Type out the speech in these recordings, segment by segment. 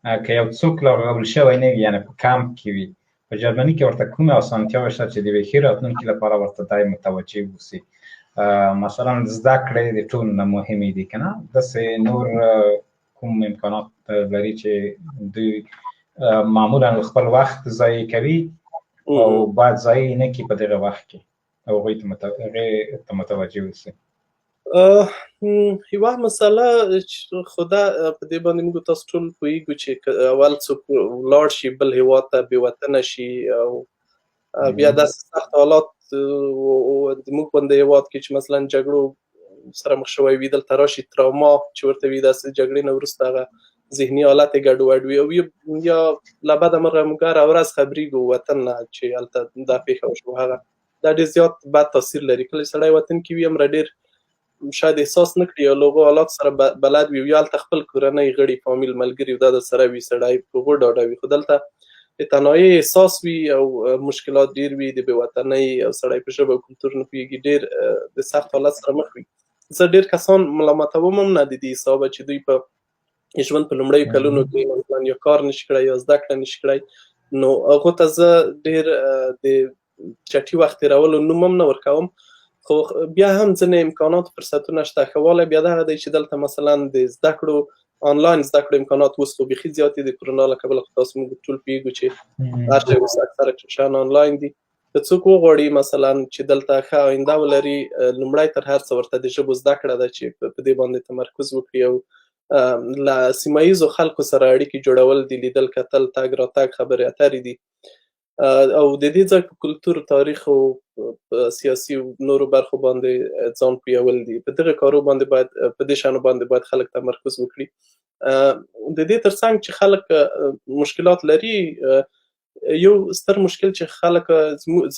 که یو څوک لا قبول شوی نه وي، یعنې په کمپ کې وي، په جرمني کې ورته کومې اسانتیاوې شته چې د یوې ښې راتلونکي لپاره ورته دی متوجه اوسي؟ مثلا زده کړې د ټولو نه مهمې دي که نه، داسې نور کوم امکانات لري چې دوی معمولا خپل وخت ضایع کوي او باید ضایع نه کړي په دغه وخت کې او هغوی ته متوجه اوسي؟ یوه مسله خو دا په دې باندې موږ تاسو ټول پوهېږو چې اول څوک ولاړ شي بل هېواد ته بې وطنه شي او بیا داسې سخت حالات زموږ غوندې هېواد کې چې مثلا جګړو سره مخ شوی وي دلته راشي تراما چې ورته وي داسې جګړې نه وروسته هغه ذهني حالت یې ګډوډ وي او یا له بده مرغه موږ هره ورځ خبرېږو وطن نه چې هلته دا پېښه وشوه هغه دا ډېر زیات بد تاثیر لري. کله چې سړی وطن کې وي هومره ډېر شاید احساس نه کړي او له هغو حالاتو سره بلد وي یا هلته خپل کورنۍ غړي فامیل ملګري دا درسره وي سړی په هغو ډاډه وي، خو دلته د تنهایۍ احساس وي او مشکلات ډېر وي د بې وطنۍ او سړی په ژبه او کلتور نه پوهېږي، ډېر د سخت حالت سره مخ وي. زه ډېر کسان ملامتوم هم نه د دې حسابه چې دوی په ژوند په لومړیو کلونو کې مثلا یا کار نشي کړی یا زده کړه نشي کړی، نو هغو ته زه ډېر د چټي وخت تېرولو نوم هم نه ورکوم، خو بیا هم ځینې امکانات فرصتونه شته. ښه والی بیا دغه دی چې دلته مثلا د زده کړو آنلاین زده کړو امکانات اوس خو بیخي زیات دي د کرونا له کبله، خو تاسو موږ ټول پوهېږو چې هر شی اوس اکثره شیان آنلاین دي. که څوک وغواړي مثلا چې دلته ښه آینده ولري، لومړی تر هر څه ورته د ژبو زده کړه ده چې په دې باندې تمرکز وکړي او له سیمه ییزو خلکو سره اړیکې جوړول دي، لیدل کتل تګ راتګ خبرې اترې دي او د دې ځای په کلتور تاریخ او سیاسي او نورو برخو باندې ځان پویول دي. په دغه کارو باندې باید په دې شیانو باندې باید خلک تمرکز وکړي. د دې ترڅنګ چې خلک مشکلات لري، یو ستر مشکل چې خلک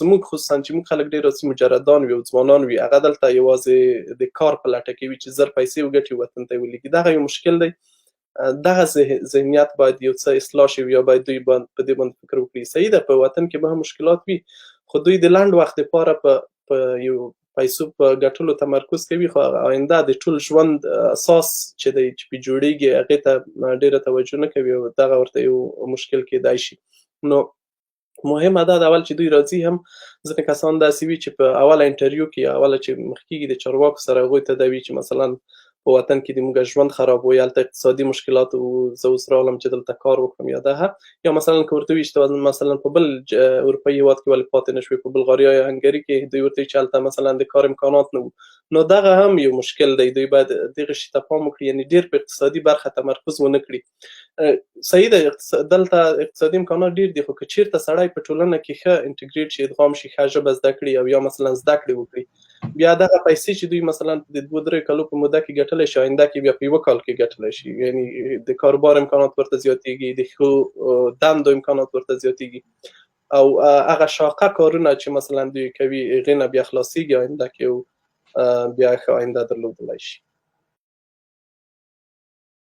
زموږ خصوصا چې موږ خلک ډېر راسي مجردان وي او ځوانان وي، هغه دلته یوازې د کار په لټه کې وي چې زر پیسې وګټي وطن ته یې ولیږي. دغه یو مشکل دی. دغه ذهنیت باید یو څه اصلاح شي یا باید دوی په دې باندې فکر وکړي. صحیح ده په وطن کې به هم مشکلات وي، خو دوی د لنډ وخت لپاره په یو پیسو په ګټلو تمرکز کوي، خو آینده د ټول ژوند اساس چې دی چې پې جوړېږي هغې ته ډېره توجه نه کوي او دغه ورته یو مشکل کېدای شي. نو مهمه دا د اول چې دوی راځي هم ځینې کسان داسې وي چې په اوله انټرویو کې اوله چې مخ کېږي د چارواکو سره هغوی ته دا وي چې مثلا په وطن کې د موږ ژوند خراب وي، هلته اقتصادي مشکلات و زه اوس راغلم چې دلته کار وکړم یا دغه، یا مثلا که ورته وي چې مثلا په بل اروپایي هېواد کې ولې پاتې نه شوې، په بلغاریا یا هنګري کې دوی ورته وي چې هلته مثلا د کار امکانات نه وو، نو دغه هم یو مشکل دی. دوی باید دغه شي ته پام وکړي، یعنې ډېر په اقتصادي برخه تمرکز ونه کړي. صحیح ده دلته اقتصادي امکانات ډېر دي، خو که چېرته سړی په ټولنه کې ښه انټګریټ شي، ادغام شي، ښه ژبه زده کړي او یا مثلا زده کړې وکړي، بیا دغه پیسې چې دوی مثلا د 2-3 کالو په موده کې ګټلی شي، آینده کې بیا په یوه کال کې ګټلی شي. یعنې د کاروبار امکانات ورته زیاتېږي، د ښو دندو امکانات ورته زیاتېږي او هغه شاقه کارونه چې مثلا دوی کوي هغې نه بیا خلاصېږي آینده کې او بیا ښه آینده درلودلی شي.